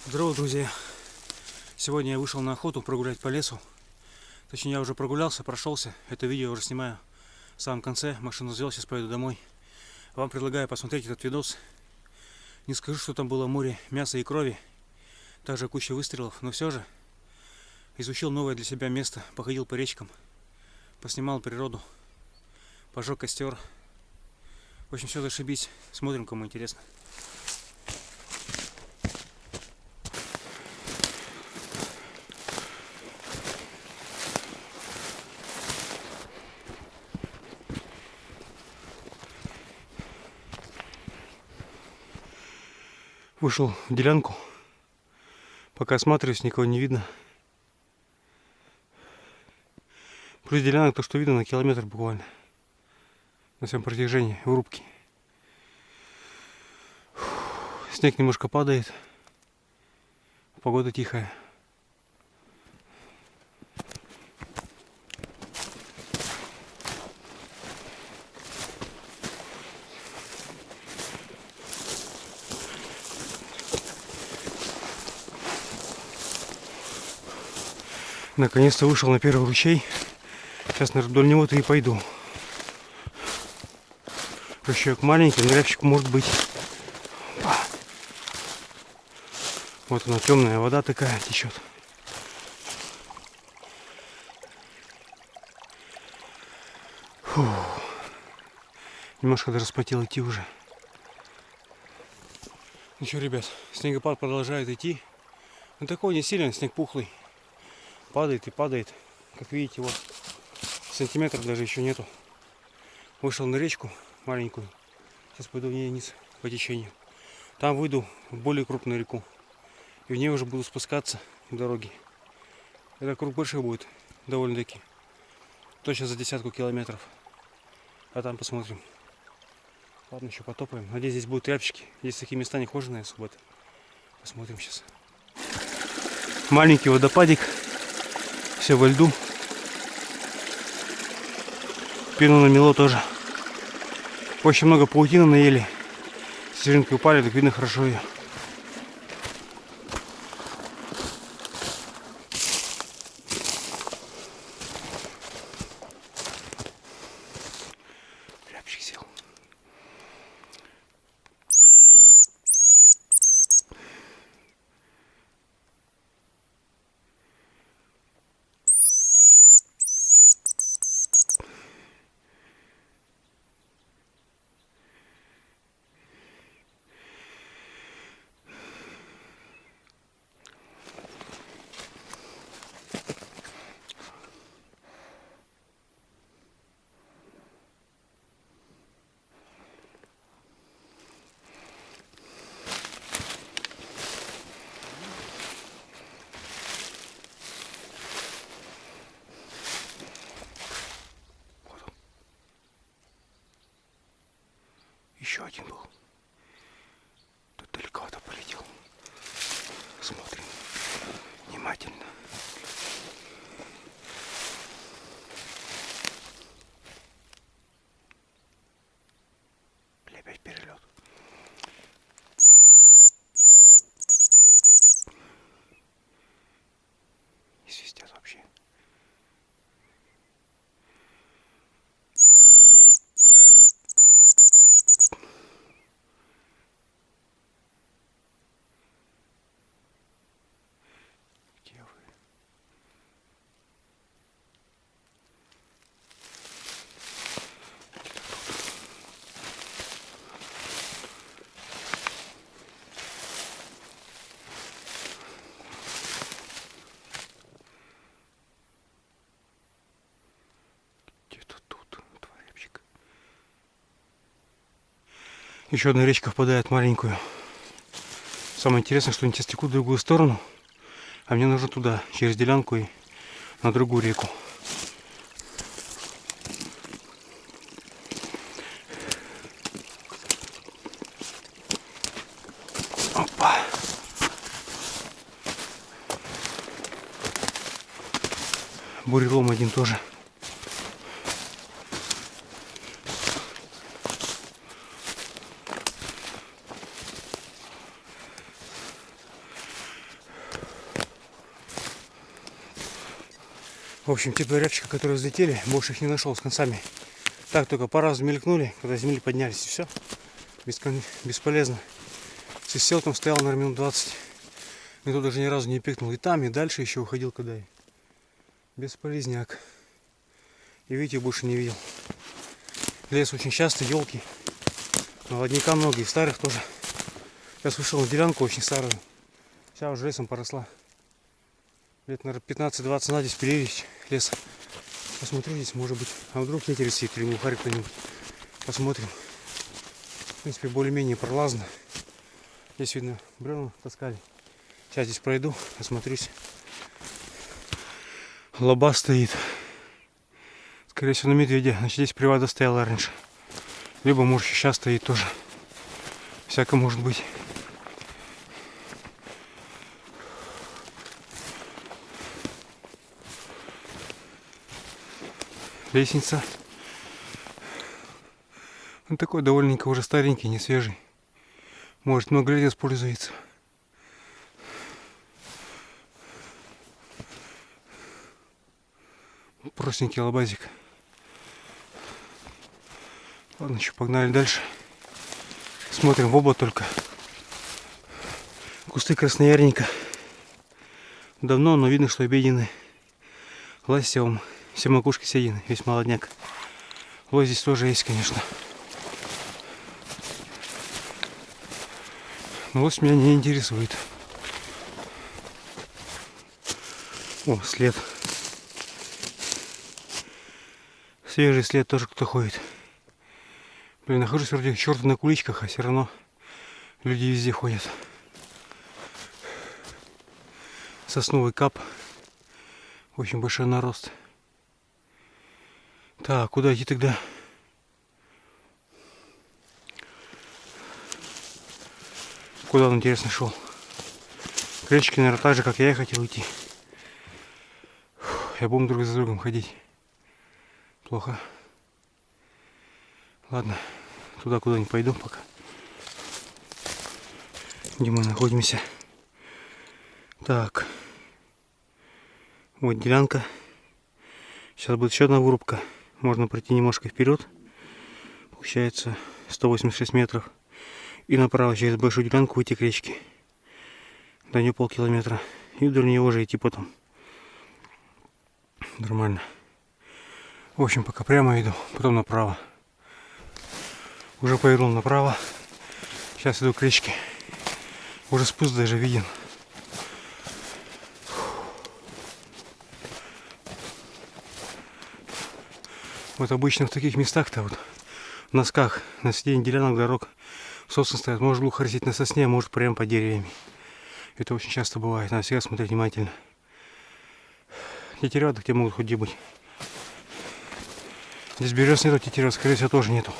Здорово, друзья! Сегодня я вышел на охоту прогулять по лесу. Точнее, я уже прогулялся, прошелся. Это видео уже снимаю в самом конце. Машину взял, сейчас поеду домой. Вам предлагаю посмотреть этот видос. Не скажу, что там было море мяса и крови, также куча выстрелов, но все же изучил новое для себя место, походил по речкам, поснимал природу, пожег костер. В общем, все зашибись. Смотрим, кому интересно. Вышел в делянку. Пока осматриваюсь, никого не видно. Плюс делянок то, что видно на километр буквально. На всем протяжении в рубке. Снег немножко падает. Погода тихая. Наконец-то вышел на первый ручей. Сейчас, наверное, вдоль него-то и пойду. Ручеек маленький, нырявчик может быть. Вот она, темная вода такая течет. Фу. Немножко даже спотел идти уже. Ну что, ребят, снегопад продолжает идти. Но такой не сильный, снег пухлый. Падает и падает. Как видите, вот сантиметров даже еще нету. Вышел на речку маленькую. Сейчас пойду в ней вниз по течению. Там выйду в более крупную реку. И в ней уже буду спускаться к дороге. Это круг большой будет, довольно-таки. Точно за 10 километров. А там посмотрим. Ладно, еще потопаем. Надеюсь, здесь будут рябчики. Здесь такие места не хоженые особо. Посмотрим сейчас. Маленький водопадик. Все во льду. Пену намело тоже. Очень много паутины наели. Снежинки упали, так видно хорошо ее. Рябчик сел. Еще один был. Тут далеко-то полетел. Смотрим внимательно. Или опять перелет. Не свистят вообще. Где вы? Где-то тут, творебчик. Еще одна речка впадает в маленькую. Самое интересное, что они сейчас текут в другую сторону. А мне нужно туда, через делянку и на другую реку. Опа! Бурелом один тоже. В общем, те два рябчика, которые взлетели, больше их не нашел с концами. Так только по разу мелькнули, когда с земли поднялись, и все. Бесполезно. Сел там, стоял на минут 20. Никто даже ни разу не пикнул. И там, и дальше еще уходил, когда я. Бесполезняк. И видите, больше не видел. Лес очень часто, елки. Молодняка много, и старых тоже. Сейчас вышел на делянку очень старую. Вся уже лесом поросла. Лет, наверное, 15-20 надо здесь пилились лес. Посмотрю здесь, может быть. А вдруг ветер сидит или глухарь кто-нибудь. Посмотрим. В принципе, более-менее пролазно. Здесь, видно, бревна таскали. Сейчас здесь пройду, осмотрюсь. Лоба стоит. Скорее всего, на медведя. Значит, здесь привада стояла раньше. Либо, может, сейчас стоит тоже. Всяко может быть. Лестница. Он такой довольненько уже старенький, не свежий. Может, много лет используется. Простенький лобазик. Ладно, еще погнали дальше. Смотрим в оба только. Кусты красноярника. Давно, но видно, что обеденные. Ластевым. Все макушки съедены, весь молодняк. Лось здесь тоже есть, конечно. Но лось меня не интересует. О, след. Свежий след тоже кто ходит. Блин, нахожусь вроде черта на куличках, а все равно люди везде ходят. Сосновый кап. Очень большой нарост. Так, куда идти тогда? Куда он, интересно, шел? К речке, наверное, так же, как я и хотел идти. Я будем друг за другом ходить. Плохо. Ладно, туда куда не пойду пока. Где мы находимся? Так. Вот делянка. Сейчас будет еще одна вырубка. Можно пройти немножко вперед. Получается 186 метров. И направо через большую делянку выйти к речке. До нее полкилометра. И вдоль нее уже идти потом. Нормально. В общем, пока прямо иду, потом направо. Уже повернул направо. Сейчас иду к речке. Уже спуск даже виден. Вот обычно в таких местах-то вот в носках, на сиденье делянок дорог сосны стоят. Может глухо растить на сосне, а может прямо под деревьями. Это очень часто бывает. Надо всегда смотреть внимательно. Тетерева где могут хоть где быть. Здесь берез нету, тетерева, скорее всего, тоже нету.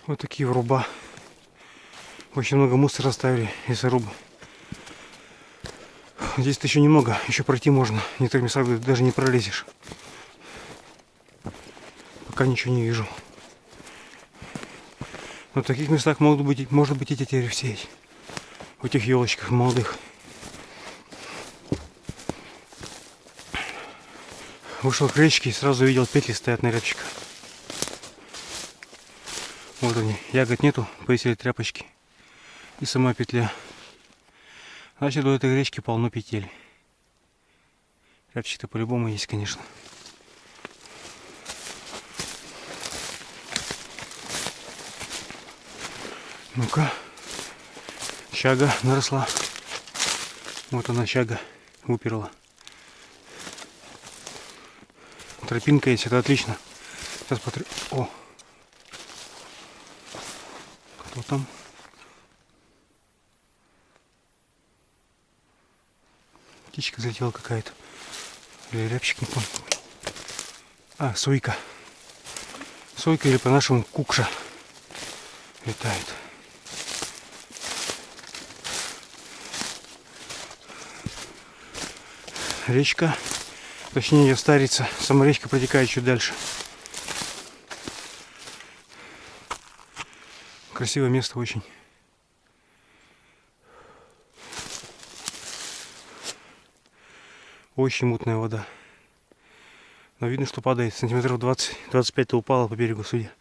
Вот такие вруба. Очень много мусора оставили лесорубы. Здесь-то еще немного, еще пройти можно. В некоторых местах даже не пролезешь. Пока ничего не вижу. Но в таких местах может быть и тетерев сеять. В этих елочках молодых. Вышел к речке и сразу увидел, петли стоят на рябчиках. Вот они, ягод нету, повесили тряпочки. И сама петля. Значит, до этой речки полно петель. Рябчик-то по-любому есть, конечно. Ну-ка. Чага наросла. Вот она, чага, выперла. Тропинка есть, это отлично. Сейчас посмотрю. О! Кто там? Птичка залетела какая-то. Или рябчик, не помню. А, сойка. Сойка или по-нашему кукша летает. Речка. Точнее, ее старица. Сама речка протекает чуть дальше. Красивое место очень. Очень мутная вода. Но видно, что падает. Сантиметров 20-25-то упала по берегу, судя.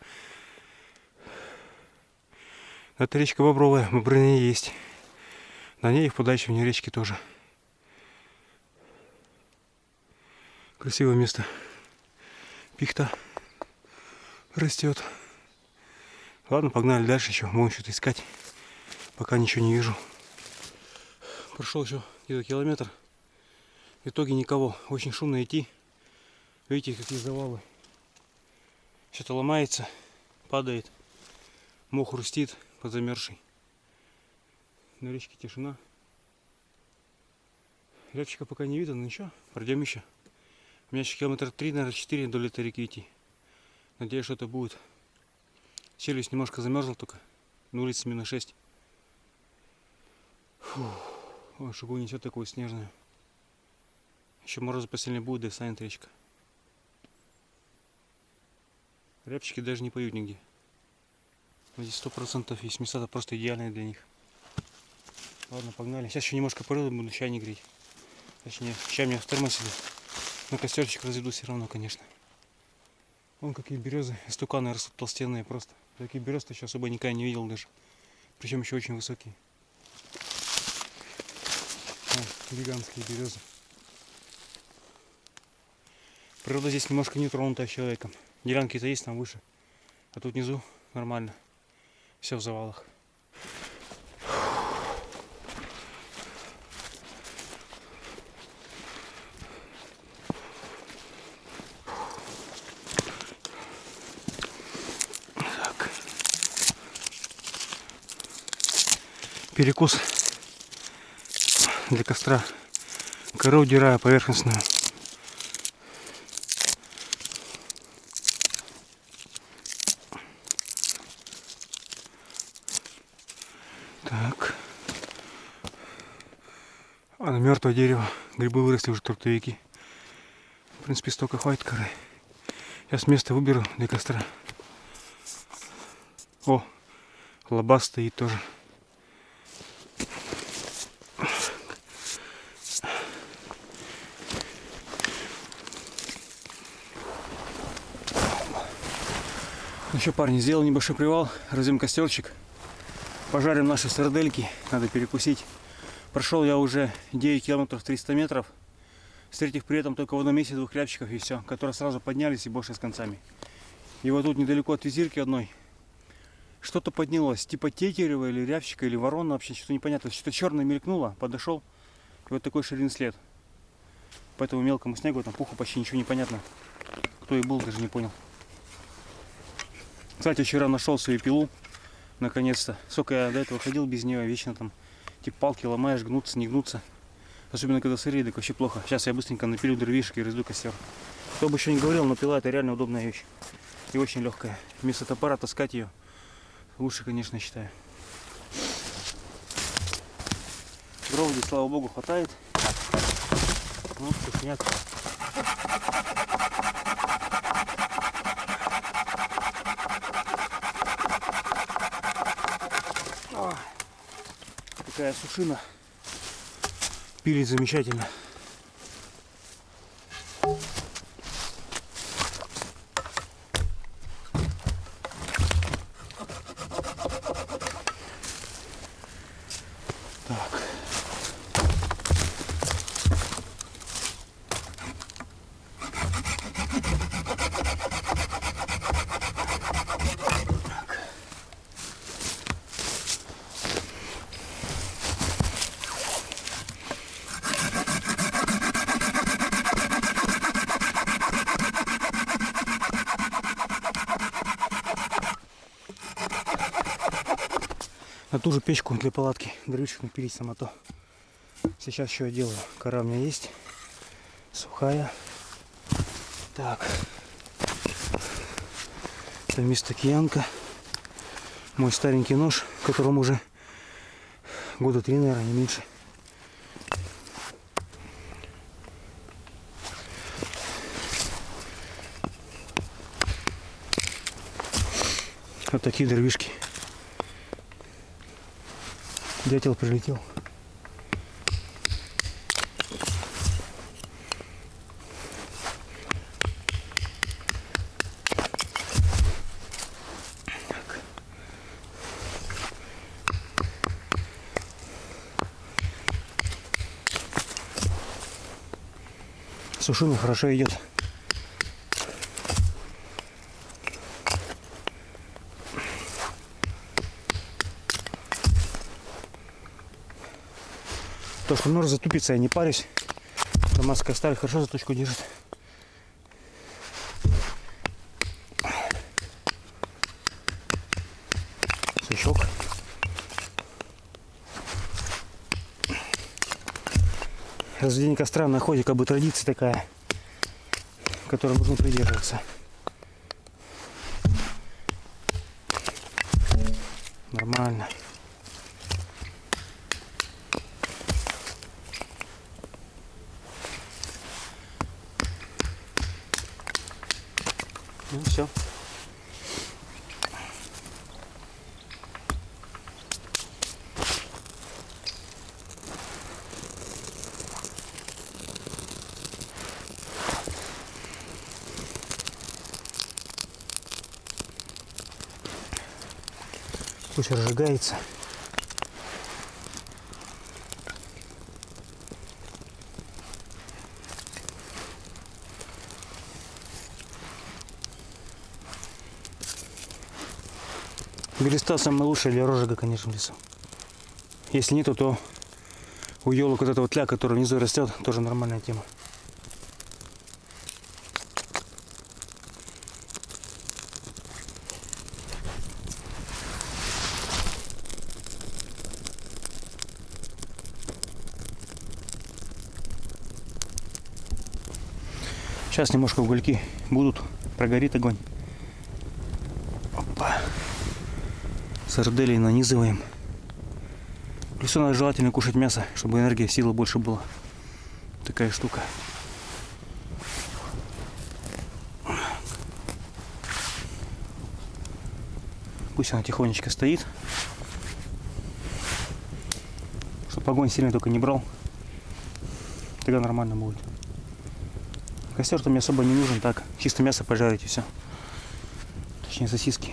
Это речка Бобровая, бобры на ней есть. На ней и в подаче вне речки тоже. Красивое место. Пихта растет. Ладно, погнали дальше еще. Будем что-то искать. Пока ничего не вижу. Прошел еще где-то километр. В итоге никого. Очень шумно идти. Видите, какие завалы. Что-то ломается, падает. Мох хрустит подзамерзший. На речке тишина. Рябчика пока не видно, но ничего. Пройдем еще. У меня еще километра 3, наверное, 4 до этой реки идти. Надеюсь, что это будет. Челюсть немножко замерзла только. На улице минус 6. Ой, шугу несет такое снежное. Еще морозы посильнее будет, да и станет речка. Рябчики даже не поют нигде. Но здесь 100% есть места просто идеальные для них. Ладно, погнали. Сейчас еще немножко порыл, буду чайник греть. Точнее, чай у меня в термосе. Но костерчик разведу все равно, конечно. Вон какие березы, истуканы растут толстенные просто. Такие березы еще особо никогда не видел даже. Причем еще очень высокие. О, гигантские березы. Природа здесь немножко не тронута человеком. Делянки-то есть там выше. А тут внизу нормально. Все в завалах. Так. Перекус для костра. Кору удираю поверхностную. Так. А на мертвое дерево грибы выросли уже трутовики. В принципе, столько хватит коры. Сейчас место выберу для костра. О, лобаз стоит тоже. Ну что, парни, сделал небольшой привал, разъем костерчик. Пожарим наши сардельки, надо перекусить. Прошел я уже 9 километров 300 метров. Встретив при этом только в одном месте 2 рябчиков и все, которые сразу поднялись и больше с концами. И вот тут недалеко от визирки одной что-то поднялось, типа тетерева или рябчика или ворона, вообще что-то непонятно. Что-то черное мелькнуло, подошел, и вот такой ширин след. По этому мелкому снегу, там пуху почти ничего не понятно. Кто и был, даже не понял. Кстати, вчера нашел свою пилу, наконец-то. Сколько я до этого ходил без нее, вечно там типа палки ломаешь, гнутся, не гнутся. Особенно когда сырые, так вообще плохо. Сейчас я быстренько напилю дровишек и разду костер. Кто бы еще не говорил, но пила это реально удобная вещь. И очень легкая. Вместо топора таскать ее лучше, конечно, считаю. Дров здесь, слава богу, хватает. Ну, вкуснятся. Такая сушина. Пилит замечательно. Так. На ту же печку для палатки дровишек напилить сама то. Сейчас что я делаю? Кора у меня есть. Сухая. Так. Это вместо киянка. Мой старенький нож, которому уже года 3, наверное, не меньше. Вот такие дровишки. Дятел прилетел. Сушило хорошо идет. То, что нож затупится, я не парюсь. Дамасская сталь хорошо заточку держит. Сучок. Разведение костра на охоте как бы традиция такая, которой нужно придерживаться. Нормально. Ну все. Пусть разжигается. Береста самая лучшая для розжига, конечно, в лесу. Если нету, то у елок вот эта вот тля, которая внизу растет, тоже нормальная тема. Сейчас немножко угольки будут, прогорит огонь. Опа. Сарделей нанизываем. Плюс надо желательно кушать мясо, чтобы энергия, сила больше была. Такая штука. Пусть она тихонечко стоит. Чтобы огонь сильно только не брал. Тогда нормально будет. Костер-то мне особо не нужен, так, чисто мясо пожарить и все. Точнее, сосиски.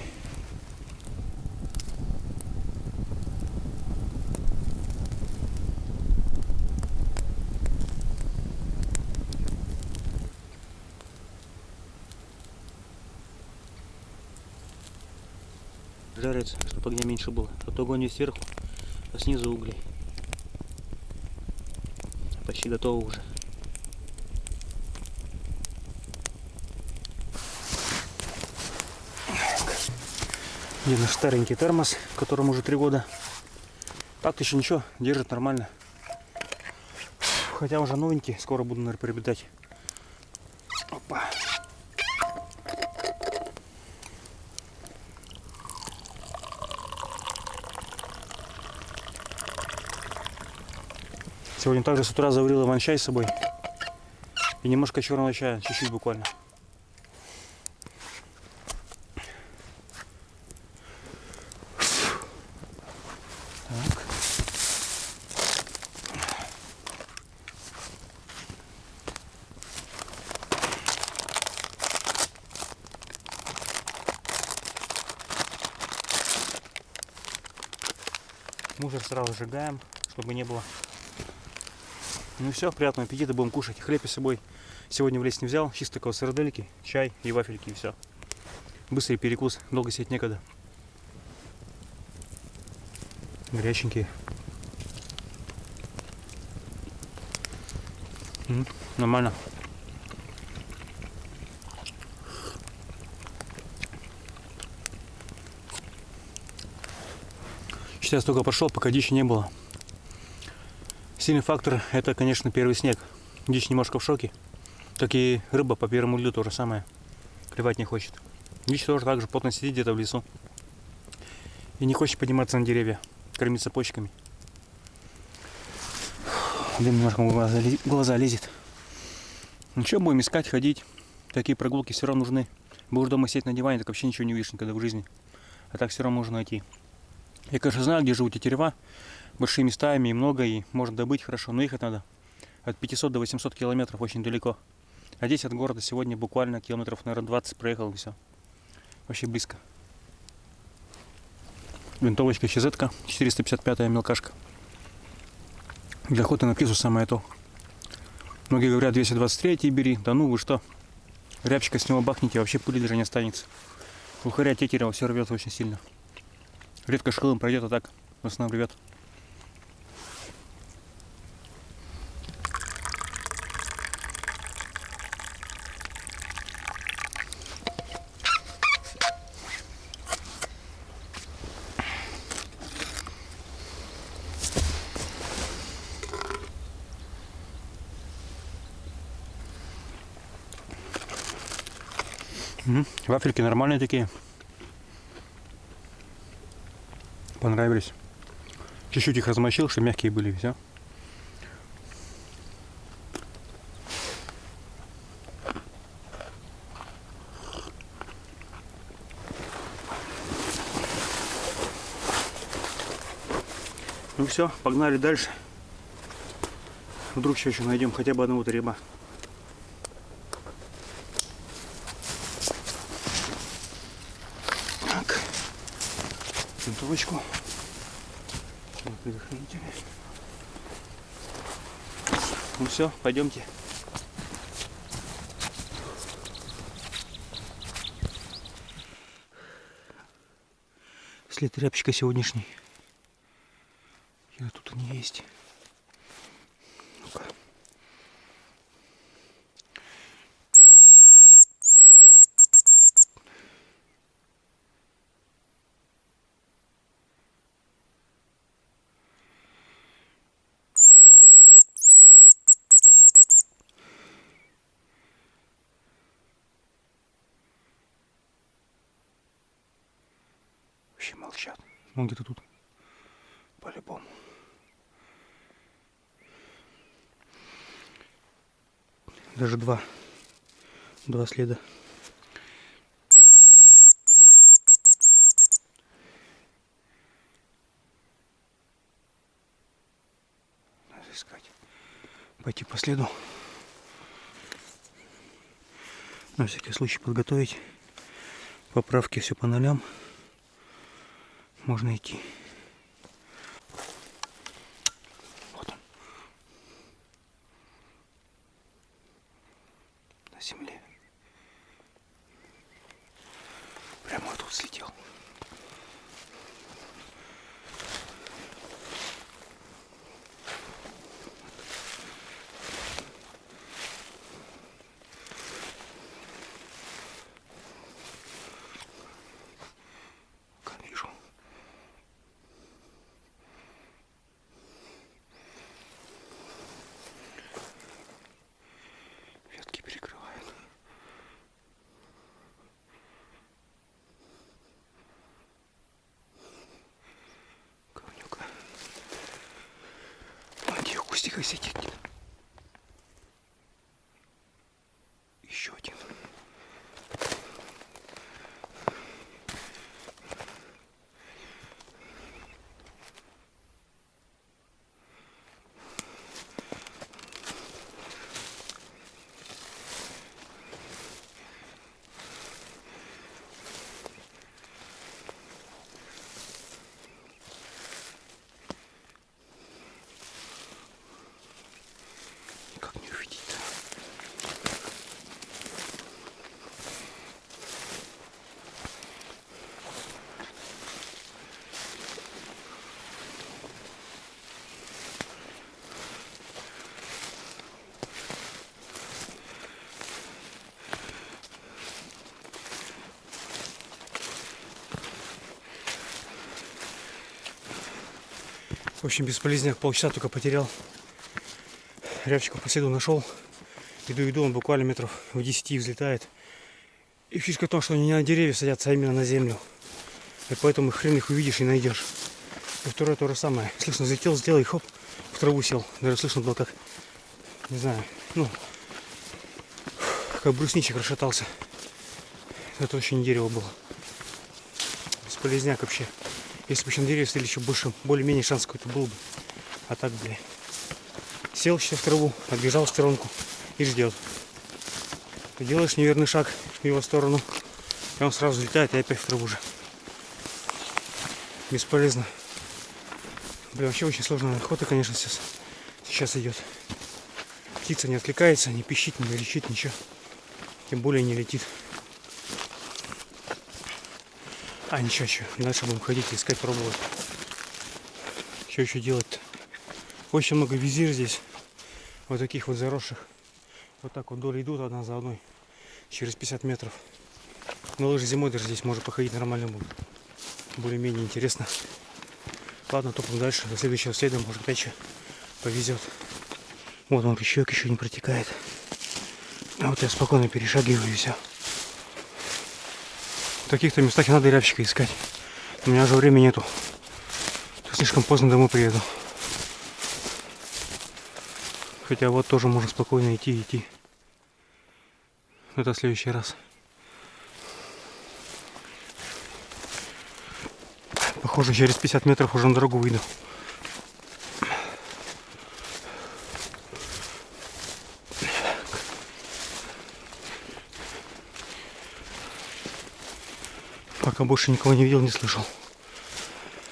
Жарится, чтобы огня меньше было. А то огонь сверху, а снизу угли. Почти готово уже. Где наш старенький термос, в котором уже 3 года. Так еще ничего, держит нормально. Хотя уже новенький, скоро буду, наверное, приобретать. Опа. Сегодня также с утра заварил иван-чай с собой. И немножко черного чая, чуть-чуть буквально. Так. Мусор сразу сжигаем, чтобы не было. Ну все, приятного аппетита, будем кушать. Хлеб я с собой сегодня в лес не взял, чисто такого сардельки, чай и вафельки и все. Быстрый перекус, долго сидеть некогда. Горяченькие. Нормально. Сейчас только пошел, пока дичи не было. Сильный фактор — это, конечно, первый снег. Дичь немножко в шоке. Как и рыба по первому льду то же самое. Клевать не хочет. Дичь тоже так же плотно сидит где-то в лесу. И не хочет подниматься на деревья, кормиться почками. Дым немножко в глаза лезет. Ну что, будем искать, ходить. Такие прогулки все равно нужны. Будешь дома сидеть на диване, так вообще ничего не увидишь никогда в жизни. А так все равно можно найти. Я, конечно, знаю, где живут тетерева. Большими стаями и много, и можно добыть хорошо. Но ехать надо от 500 до 800 километров, очень далеко. А здесь от города сегодня буквально километров, наверное, 20 проехал и все. Вообще близко. Винтовочка ЧЗ-ка, 455-я мелкашка. Для охоты на птицу самое то. Многие говорят, 223 бери. Да ну вы что? Рябчика с него бахните, вообще пыли даже не останется. Ухаря тетерева все рвет очень сильно. Редко школом пройдет, а так в основном рвет. Вафельки нормальные такие. Понравились. Чуть-чуть их размочил, чтобы мягкие были, все. Ну все, погнали дальше. Вдруг еще найдем хотя бы одного рыба. Так, винтовочку. Предохранители. Ну все, пойдемте. След рябчика сегодняшний. И тут они есть. Ну-ка. Вообще молчат. Он где-то тут. По-любому. Даже два следа. Надо искать. Пойти по следу. На всякий случай подготовить. Поправки все по нолям. Можно идти. Вот он. На земле. Прямо тут слетел. Вижу. Ветки перекрывают. Говнюка. А где в кустиках сидит? Еще один. Как не увидеть-то? В общем, бесполезняк, полчаса только потерял. Рябчика по следу нашел. Иду, он буквально метров в 10 взлетает. И фишка в том, что они не на деревья садятся, а именно на землю. И поэтому хрен их увидишь и найдешь. И второе то же самое. Слышно, взлетел, сделал и хоп, в траву сел. Даже слышно было, как, не знаю, ну, как брусничек расшатался. Это вообще не дерево было. Бесполезняк вообще. Если бы еще на деревья стояли, еще больше, более-менее шанс какой-то был бы. А так, бля. Сел сейчас в траву, отбежал в сторонку и ждет. Ты делаешь неверный шаг в его сторону, и он сразу взлетает и опять в траву же. Бесполезно. Бля, вообще очень сложная охота, конечно, сейчас идет. птица не откликается, не пищит, не летит, ничего. Тем более не летит. А, ничего, что. Дальше будем ходить, искать, пробовать. Что еще делать-то? Очень много визир здесь. Вот таких вот заросших. Вот так вот вдоль идут одна за одной. Через 50 метров. На лыжи зимой даже здесь можно походить нормально будет. Более-менее интересно. Ладно, топаем дальше. До следующего следа, может, опять еще повезет. Вот он, ручеек еще не протекает. А вот я спокойно перешагиваю и все. В таких-то местах и надо рябчика искать. У меня уже времени нету. Слишком поздно домой приеду. Хотя вот тоже можно спокойно идти. Это в следующий раз. Похоже, через 50 метров уже на дорогу выйду. Пока больше никого не видел, не слышал.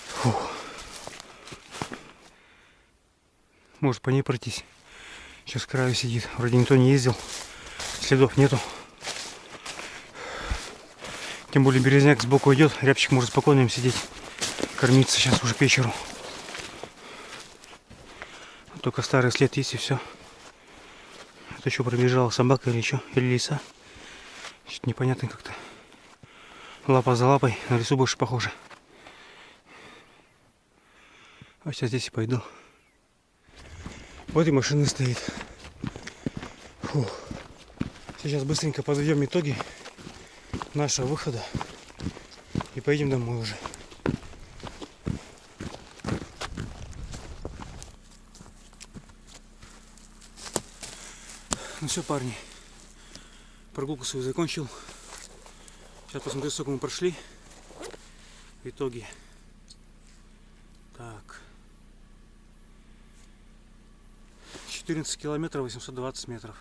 Фух. Может по ней пройтись. Сейчас с краю сидит. Вроде никто не ездил. Следов нету. Тем более березняк сбоку идет. Рябчик может спокойно им сидеть. Кормиться сейчас уже к вечеру. Только старый след есть и все. Это что, пробежала собака или что? Или лиса? Что-то непонятно как-то. Лапа за лапой. На лесу больше похоже. А сейчас здесь и пойду. Вот и машина стоит. Фух. Сейчас быстренько подведем итоги нашего выхода. И поедем домой уже. Ну все, парни. Прогулку свою закончил. Сейчас посмотрю, сколько мы прошли. В итоге. Так. 14 километров 820 метров.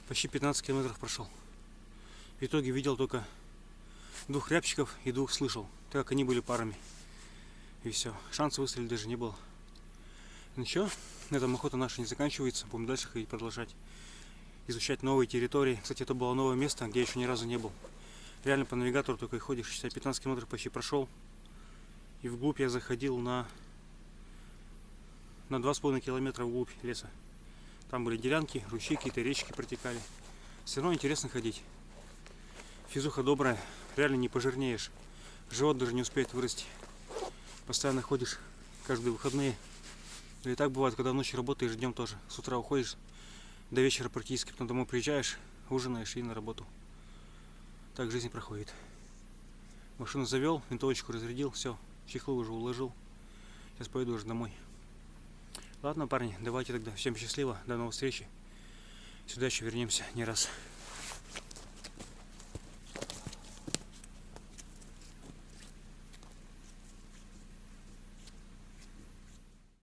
Почти 15 километров прошел. В итоге видел только 2 рябчиков и 2 слышал, так как они были парами. И все. Шанса выстрелить даже не было. Ничего, на этом охота наша не заканчивается. Будем дальше ходить, продолжать. Изучать новые территории. Кстати, это было новое место, где я еще ни разу не был. Реально по навигатору только и ходишь. 15 километров почти прошел. И вглубь я заходил на 2,5 километра вглубь леса. Там были делянки, ручьи, какие-то речки протекали. Все равно интересно ходить. Физуха добрая, реально не пожирнеешь. Живот даже не успеет вырасти. Постоянно ходишь каждые выходные. Да и так бывает, когда ночью работаешь, днем тоже. С утра уходишь, до вечера практически, потом домой приезжаешь, ужинаешь и на работу. Так жизнь проходит. Машину завел, винтовочку разрядил, все, чехлы уже уложил. Сейчас поеду уже домой. Ладно, парни, давайте тогда. Всем счастливо, до новых встреч. Сюда еще вернемся не раз.